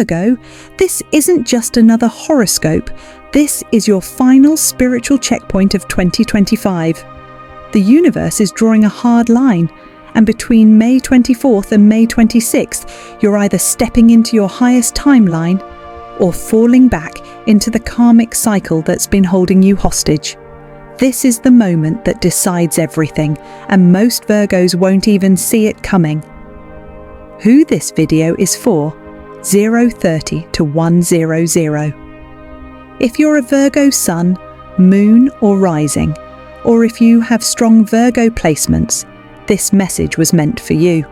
Virgo, this isn't just another horoscope. This is your final spiritual checkpoint of 2025. The universe is drawing a hard line, and between May 24th and May 26th, you're either stepping into your highest timeline or falling back into the karmic cycle that's been holding you hostage. This is the moment that decides everything, and most Virgos won't even see it coming. Who this video is for: 030 to 100. If you're a Virgo sun, moon or rising, or if you have strong Virgo placements, this message was meant for you.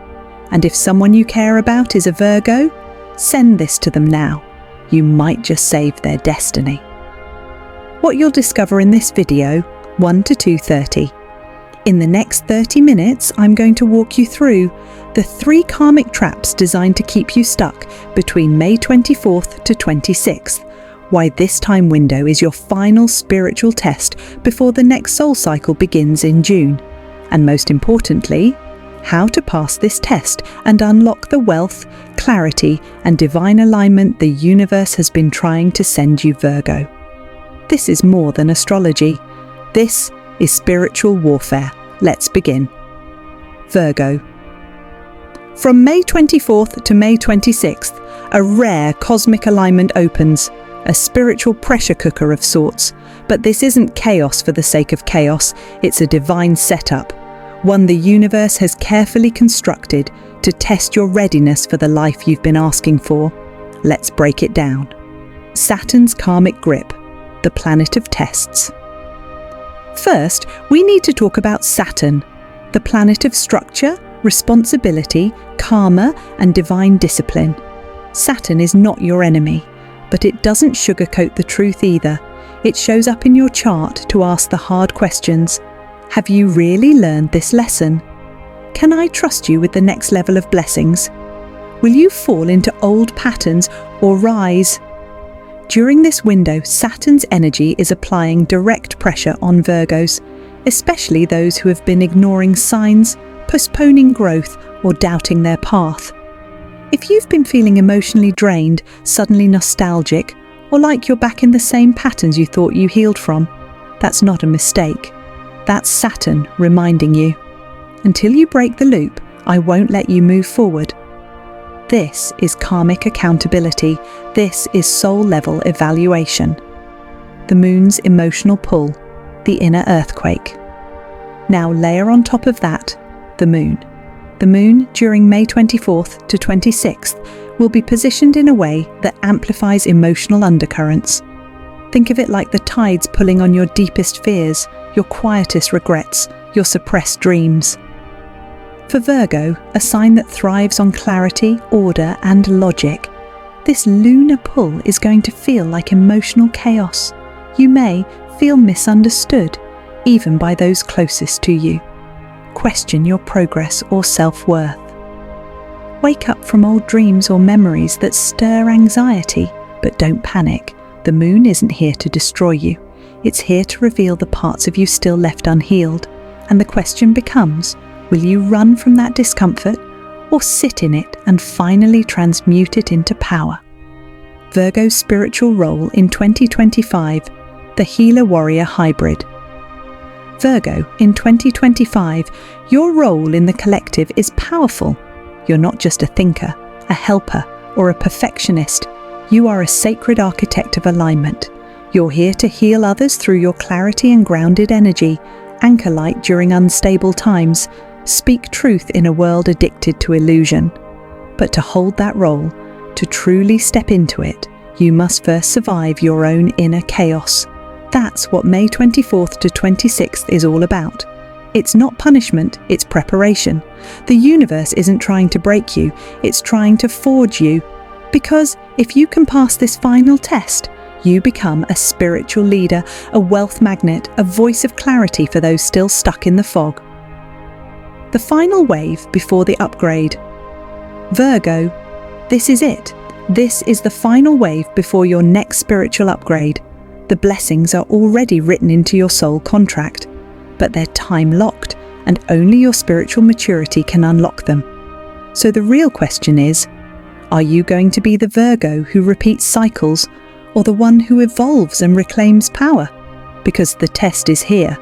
And if someone you care about is a Virgo, send this to them now. You might just save their destiny. What you'll discover in this video, 1 to 2:30. In the next 30 minutes, I'm going to walk you through the 3 karmic traps designed to keep you stuck between May 24th to 26th, why this time window is your final spiritual test before the next soul cycle begins in June, and most importantly, how to pass this test and unlock the wealth, clarity, and divine alignment the universe has been trying to send you, Virgo. This is more than astrology. This is spiritual warfare. Let's begin. Virgo. From May 24th to May 26th, a rare cosmic alignment opens, a spiritual pressure cooker of sorts. But this isn't chaos for the sake of chaos, it's a divine setup, one the universe has carefully constructed to test your readiness for the life you've been asking for. Let's break it down. Saturn's karmic grip, the planet of tests. First, we need to talk about Saturn, the planet of structure, responsibility, karma, and divine discipline. Saturn is not your enemy, but it doesn't sugarcoat the truth either. It shows up in your chart to ask the hard questions. Have you really learned this lesson? Can I trust you with the next level of blessings? Will you fall into old patterns or rise? During this window, Saturn's energy is applying direct pressure on Virgos, especially those who have been ignoring signs, postponing growth, or doubting their path. If you've been feeling emotionally drained, suddenly nostalgic, or like you're back in the same patterns you thought you healed from, that's not a mistake. That's Saturn reminding you. Until you break the loop, I won't let you move forward. This is karmic accountability. This is soul-level evaluation. The moon's emotional pull, the inner earthquake. Now layer on top of that, the moon. The moon, during May 24th to 26th, will be positioned in a way that amplifies emotional undercurrents. Think of it like the tides pulling on your deepest fears, your quietest regrets, your suppressed dreams. For Virgo, a sign that thrives on clarity, order, and logic, this lunar pull is going to feel like emotional chaos. You may feel misunderstood, even by those closest to you. Question your progress or self-worth. Wake up from old dreams or memories that stir anxiety, but don't panic. The moon isn't here to destroy you. It's here to reveal the parts of you still left unhealed. And the question becomes, will you run from that discomfort or sit in it and finally transmute it into power? Virgo's spiritual role in 2025, the healer-warrior hybrid. Virgo, in 2025, your role in the collective is powerful. You're not just a thinker, a helper, or a perfectionist. You are a sacred architect of alignment. You're here to heal others through your clarity and grounded energy, anchor light during unstable times, speak truth in a world addicted to illusion. But to hold that role, to truly step into it, you must first survive your own inner chaos. That's what May 24th to 26th is all about. It's not punishment, it's preparation. The universe isn't trying to break you, it's trying to forge you. Because if you can pass this final test, you become a spiritual leader, a wealth magnet, a voice of clarity for those still stuck in the fog. The final wave before the upgrade. Virgo, this is it. This is the final wave before your next spiritual upgrade. The blessings are already written into your soul contract, but they're time-locked, and only your spiritual maturity can unlock them. So the real question is, Are you going to be the Virgo who repeats cycles, or the one who evolves and reclaims power? Because the test is here,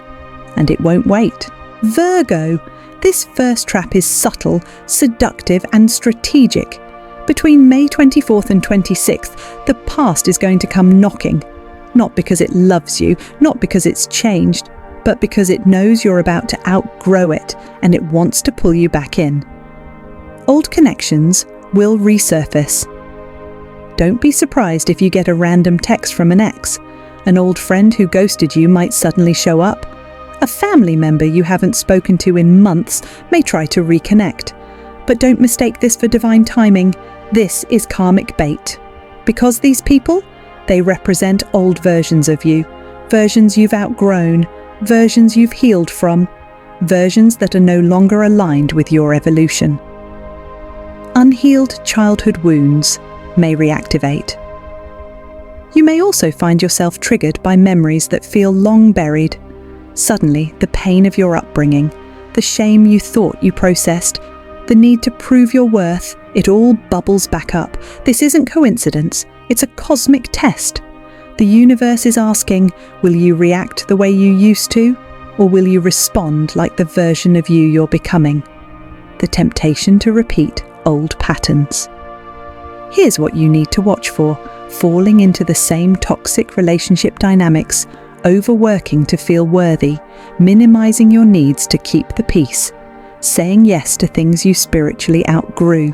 and it won't wait. Virgo, this first trap is subtle, seductive, and strategic. Between May 24th and 26th, the past is going to come knocking. Not because it loves you, not because it's changed, but because it knows you're about to outgrow it, and it wants to pull you back in. Old connections will resurface. Don't be surprised if you get a random text from an ex. An old friend who ghosted you might suddenly show up. A family member you haven't spoken to in months may try to reconnect. But don't mistake this for divine timing. This is karmic bait. Because these people, they represent old versions of you, versions you've outgrown, versions you've healed from, versions that are no longer aligned with your evolution. Unhealed childhood wounds may reactivate. You may also find yourself triggered by memories that feel long buried. Suddenly, the pain of your upbringing, the shame you thought you processed, the need to prove your worth, it all bubbles back up. This isn't coincidence, it's a cosmic test. The universe is asking, will you react the way you used to, or will you respond like the version of you you're becoming? The temptation to repeat old patterns. Here's what you need to watch for: falling into the same toxic relationship dynamics, overworking to feel worthy, minimizing your needs to keep the peace, saying yes to things you spiritually outgrew.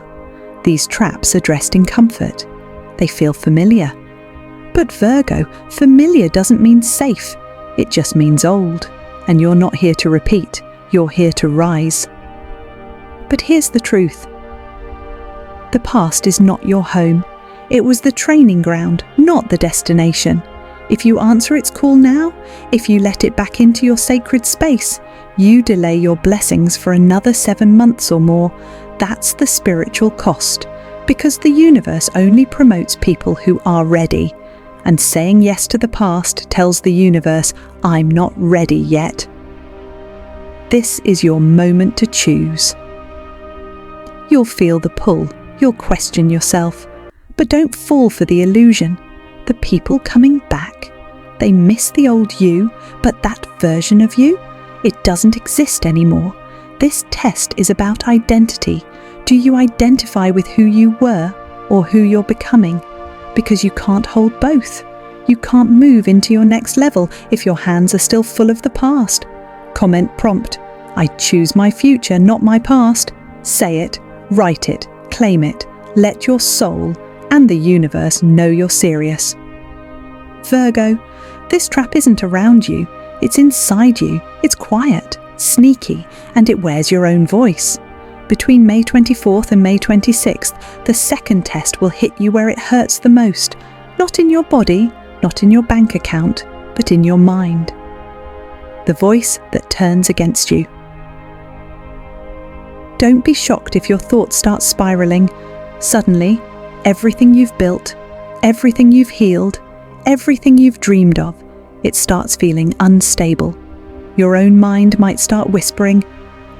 These traps are dressed in comfort. They feel familiar. But Virgo, familiar doesn't mean safe. It just means old. And you're not here to repeat. You're here to rise. But here's the truth. The past is not your home. It was the training ground, not the destination. If you answer its call now, if you let it back into your sacred space, you delay your blessings for another 7 months or more. That's the spiritual cost, because the universe only promotes people who are ready. And saying yes to the past tells the universe, I'm not ready yet. This is your moment to choose. You'll feel the pull. You'll question yourself. But don't fall for the illusion. The people coming back, they miss the old you, but that version of you, it doesn't exist anymore. This test is about identity. Do you identify with who you were or who you're becoming? Because you can't hold both. You can't move into your next level if your hands are still full of the past. Comment prompt: I choose my future, not my past. Say it, write it, claim it. Let your soul and the universe know you're serious. Virgo, this trap isn't around you. It's inside you. It's quiet, sneaky, and it wears your own voice. Between May 24th and May 26th, the second test will hit you where it hurts the most. Not in your body, not in your bank account, but in your mind. The voice that turns against you. Don't be shocked if your thoughts start spiraling. Suddenly, everything you've built, everything you've healed, everything you've dreamed of, it starts feeling unstable. Your own mind might start whispering,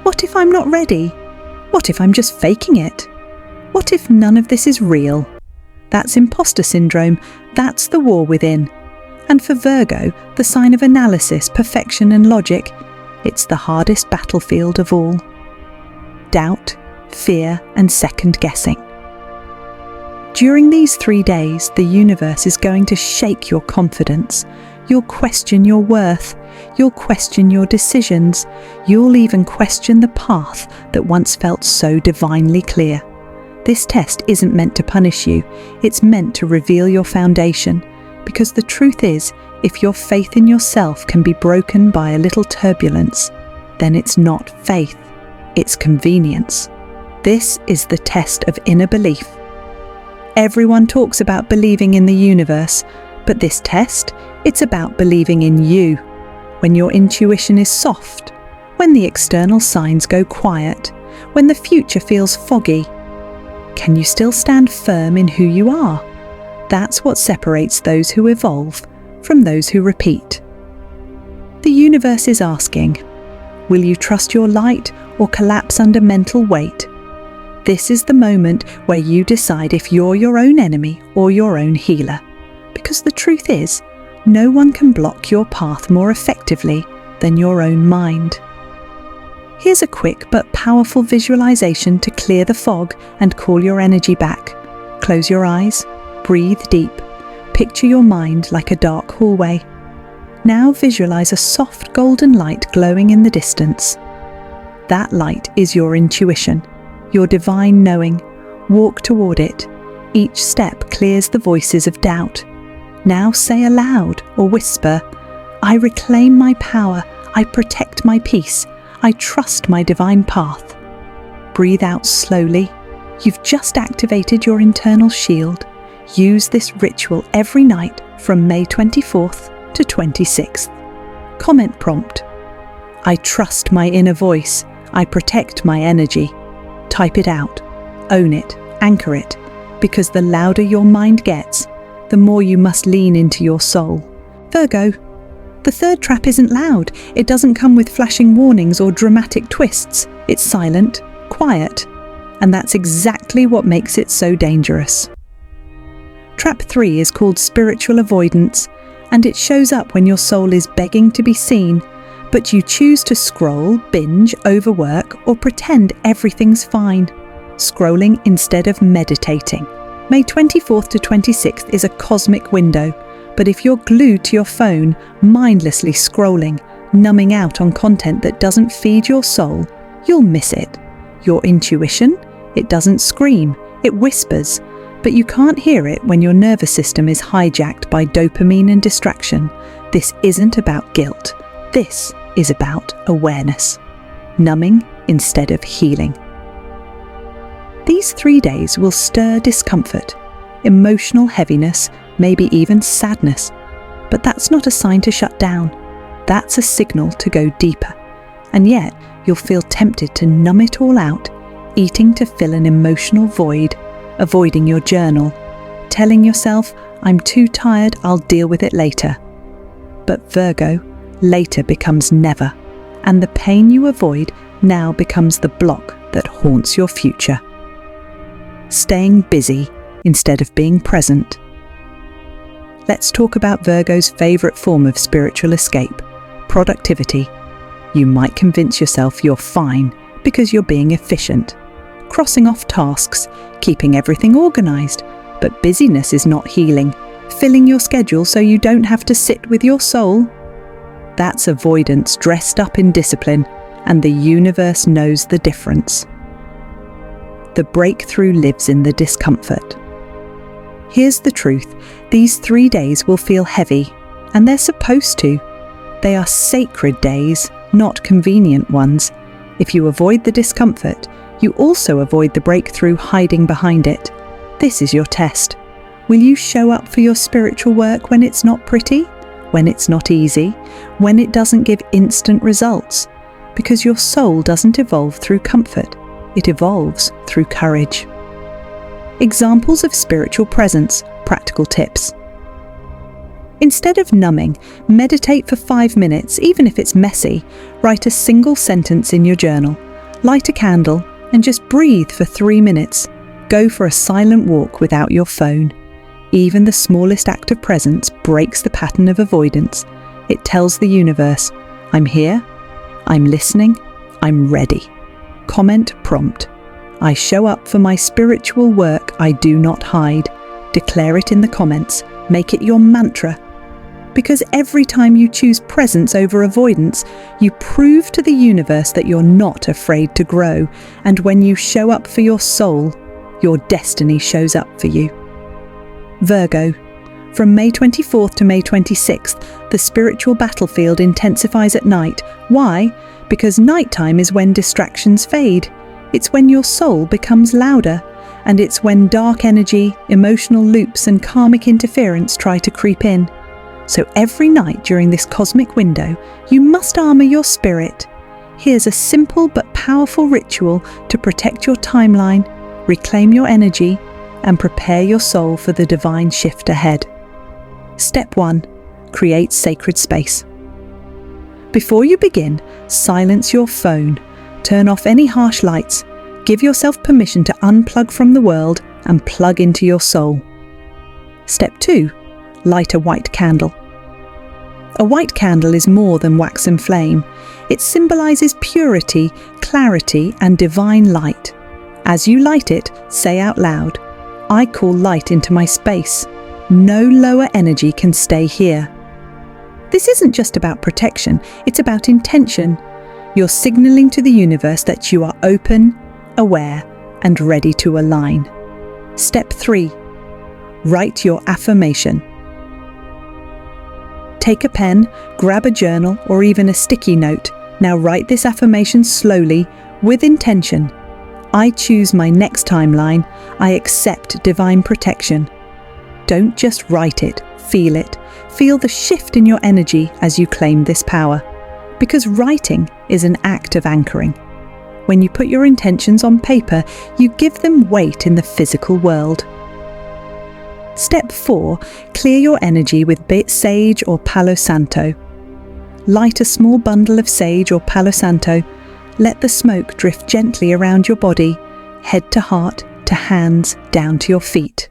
what if I'm not ready? What if I'm just faking it? What if none of this is real? That's imposter syndrome. That's the war within. And for Virgo, the sign of analysis, perfection and logic, it's the hardest battlefield of all. Doubt, fear and second guessing. During these 3 days, the universe is going to shake your confidence. You'll question your worth. You'll question your decisions. You'll even question the path that once felt so divinely clear. This test isn't meant to punish you. It's meant to reveal your foundation. Because the truth is, if your faith in yourself can be broken by a little turbulence, then it's not faith, it's convenience. This is the test of inner belief. Everyone talks about believing in the universe, but this test, it's about believing in you. When your intuition is soft, when the external signs go quiet, when the future feels foggy, can you still stand firm in who you are? That's what separates those who evolve from those who repeat. The universe is asking, will you trust your light or collapse under mental weight? This is the moment where you decide if you're your own enemy or your own healer. Because the truth is, no one can block your path more effectively than your own mind. Here's a quick but powerful visualization to clear the fog and call your energy back. Close your eyes, breathe deep, picture your mind like a dark hallway. Now visualize a soft golden light glowing in the distance. That light is your intuition, your divine knowing. Walk toward it. Each step clears the voices of doubt. Now say aloud or whisper, "I reclaim my power, I protect my peace, I trust my divine path." Breathe out slowly. You've just activated your internal shield. Use this ritual every night from May 24th to 26th. Comment prompt: I trust my inner voice, I protect my energy. Type it out, own it, anchor it, because the louder your mind gets, the more you must lean into your soul. Virgo, the third trap isn't loud. It doesn't come with flashing warnings or dramatic twists. It's silent, quiet, and that's exactly what makes it so dangerous. Trap 3 is called spiritual avoidance, and it shows up when your soul is begging to be seen, but you choose to scroll, binge, overwork, or pretend everything's fine, scrolling instead of meditating. May 24th to 26th is a cosmic window, but if you're glued to your phone, mindlessly scrolling, numbing out on content that doesn't feed your soul, you'll miss it. Your intuition? It doesn't scream, it whispers, but you can't hear it when your nervous system is hijacked by dopamine and distraction. This isn't about guilt. This is about awareness. Numbing instead of healing. These 3 days will stir discomfort, emotional heaviness, maybe even sadness. But that's not a sign to shut down. That's a signal to go deeper. And yet, you'll feel tempted to numb it all out, eating to fill an emotional void, avoiding your journal, telling yourself, "I'm too tired, I'll deal with it later." But Virgo, later becomes never, and the pain you avoid now becomes the block that haunts your future. Staying busy instead of being present. Let's talk about Virgo's favourite form of spiritual escape, productivity. You might convince yourself you're fine because you're being efficient, crossing off tasks, keeping everything organised, but busyness is not healing, filling your schedule so you don't have to sit with your soul. That's avoidance dressed up in discipline, and the universe knows the difference. The breakthrough lives in the discomfort. Here's the truth, these 3 days will feel heavy, and they're supposed to. They are sacred days, not convenient ones. If you avoid the discomfort, you also avoid the breakthrough hiding behind it. This is your test. Will you show up for your spiritual work when it's not pretty, when it's not easy, when it doesn't give instant results? Because your soul doesn't evolve through comfort, it evolves through courage. Examples of spiritual presence, practical tips. Instead of numbing, meditate for 5 minutes, even if it's messy. Write a single sentence in your journal. Light a candle and just breathe for 3 minutes. Go for a silent walk without your phone. Even the smallest act of presence breaks the pattern of avoidance. It tells the universe, I'm here, I'm listening, I'm ready. Comment prompt: I show up for my spiritual work, I do not hide. Declare it in the comments, make it your mantra. Because every time you choose presence over avoidance, you prove to the universe that you're not afraid to grow. And when you show up for your soul, your destiny shows up for you. Virgo, from May 24th to May 26th, the spiritual battlefield intensifies at night. Why? Because nighttime is when distractions fade. It's when your soul becomes louder, and it's when dark energy, emotional loops, and karmic interference try to creep in. So every night during this cosmic window, you must armour your spirit. Here's a simple but powerful ritual to protect your timeline, reclaim your energy, and prepare your soul for the divine shift ahead. Step 1. Create sacred space. Before you begin, silence your phone, turn off any harsh lights, Give yourself permission to unplug from the world and plug into your soul. Step 2. Light a white candle. A white candle is more than wax and flame. It symbolizes purity, clarity, and divine light. As you light it, say out loud, "I call light into my space. No lower energy can stay here." This isn't just about protection, it's about intention. You're signaling to the universe that you are open, aware, and ready to align. Step 3. Write your affirmation. Take a pen, grab a journal, or even a sticky note. Now write this affirmation slowly, with intention. I choose my next timeline. I accept divine protection. Don't just write it, feel it. Feel the shift in your energy as you claim this power. Because writing is an act of anchoring. When you put your intentions on paper, you give them weight in the physical world. Step 4. Clear your energy with sage or Palo Santo. Light a small bundle of sage or Palo Santo. Let the smoke drift gently around your body, head to heart, to hands, down to your feet.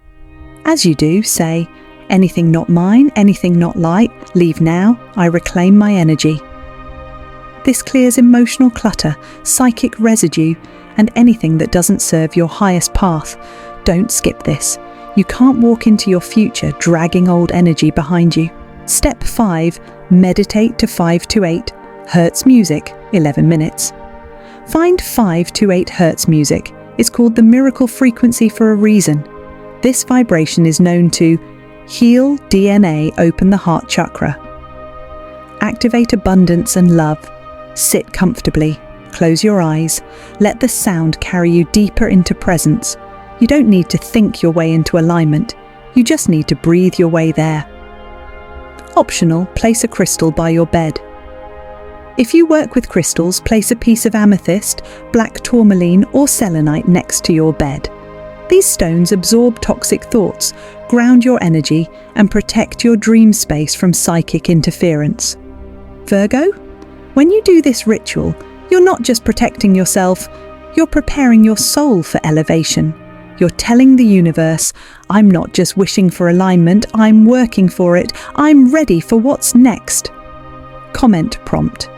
As you do, say, "Anything not mine, anything not light, leave now, I reclaim my energy." This clears emotional clutter, psychic residue, and anything that doesn't serve your highest path. Don't skip this. You can't walk into your future dragging old energy behind you. Step 5. Meditate to 5 to 8 Hertz music, 11 minutes. Find 5 to 8 Hertz music. It's called the miracle frequency for a reason. This vibration is known to heal DNA, open the heart chakra, activate abundance and love. Sit comfortably, close your eyes, let the sound carry you deeper into presence. You don't need to think your way into alignment, you just need to breathe your way there. Optional, place a crystal by your bed. If you work with crystals, place a piece of amethyst, black tourmaline or selenite next to your bed. These stones absorb toxic thoughts, ground your energy, and protect your dream space from psychic interference. Virgo, when you do this ritual, you're not just protecting yourself, you're preparing your soul for elevation. You're telling the universe, I'm not just wishing for alignment, I'm working for it, I'm ready for what's next. Comment prompt.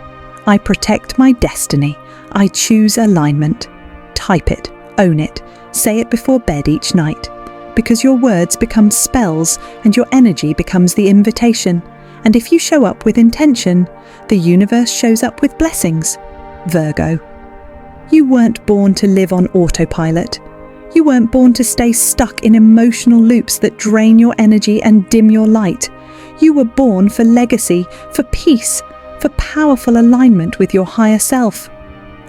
I protect my destiny. I choose alignment. Type it, own it, say it before bed each night. Because your words become spells and your energy becomes the invitation. And if you show up with intention, the universe shows up with blessings. Virgo, you weren't born to live on autopilot. You weren't born to stay stuck in emotional loops that drain your energy and dim your light. You were born for legacy, for peace, for powerful alignment with your higher self.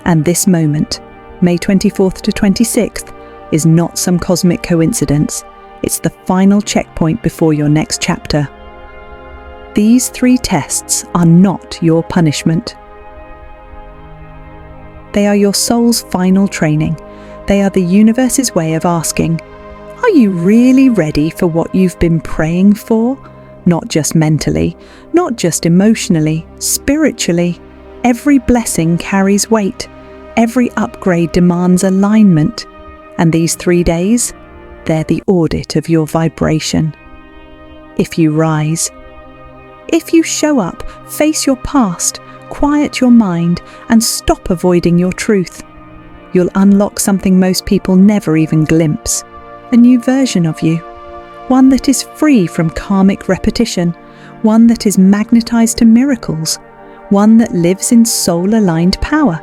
And this moment, May 24th to 26th, is not some cosmic coincidence. It's the final checkpoint before your next chapter. These 3 tests are not your punishment. They are your soul's final training. They are the universe's way of asking, are you really ready for what you've been praying for? Not just mentally, not just emotionally, spiritually. Every blessing carries weight. Every upgrade demands alignment. And these 3 days, they're the audit of your vibration. If you rise, if you show up, face your past, quiet your mind, and stop avoiding your truth, you'll unlock something most people never even glimpse, a new version of you, one that is free from karmic repetition, one that is magnetized to miracles, one that lives in soul-aligned power.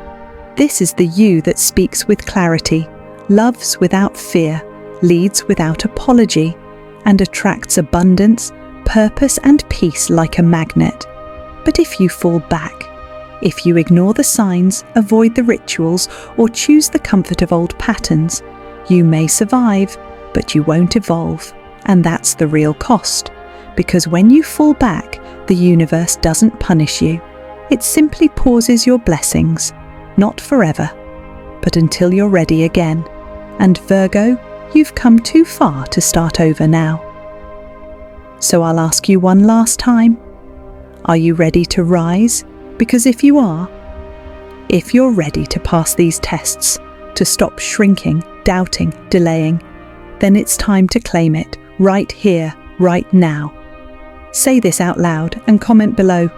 This is the you that speaks with clarity, loves without fear, leads without apology, and attracts abundance, purpose, and peace like a magnet. But if you fall back, if you ignore the signs, avoid the rituals, or choose the comfort of old patterns, you may survive, but you won't evolve. And that's the real cost. Because when you fall back, the universe doesn't punish you. It simply pauses your blessings, not forever, but until you're ready again. And Virgo, you've come too far to start over now. So I'll ask you one last time. Are you ready to rise? Because if you are, if you're ready to pass these tests, to stop shrinking, doubting, delaying, then it's time to claim it, right here, right now. Say this out loud and comment below.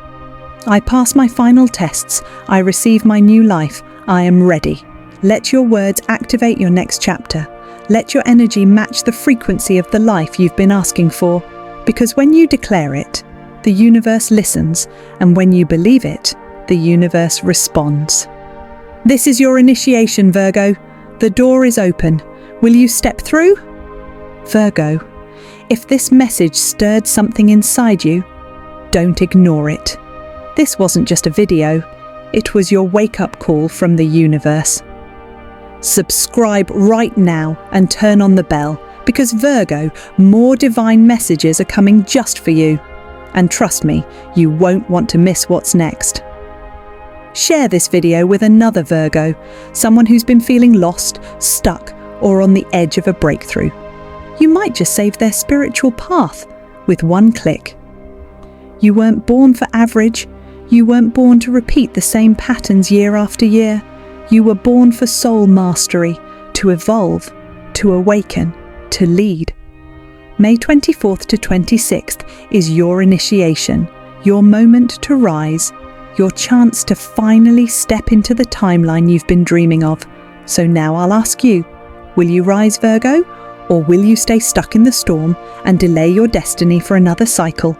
I pass my final tests. I receive my new life. I am ready. Let your words activate your next chapter. Let your energy match the frequency of the life you've been asking for. Because when you declare it, the universe listens, and when you believe it, the universe responds. This is your initiation, Virgo. The door is open. Will you step through? Virgo, if this message stirred something inside you, don't ignore it. This wasn't just a video, it was your wake-up call from the universe. Subscribe right now and turn on the bell, because Virgo, more divine messages are coming just for you. And trust me, you won't want to miss what's next. Share this video with another Virgo, someone who's been feeling lost, stuck, or on the edge of a breakthrough. You might just save their spiritual path with one click. You weren't born for average. You weren't born to repeat the same patterns year after year. You were born for soul mastery, to evolve, to awaken, to lead. May 24th to 26th is your initiation, your moment to rise, your chance to finally step into the timeline you've been dreaming of. So now I'll ask you, will you rise, Virgo, or will you stay stuck in the storm and delay your destiny for another cycle?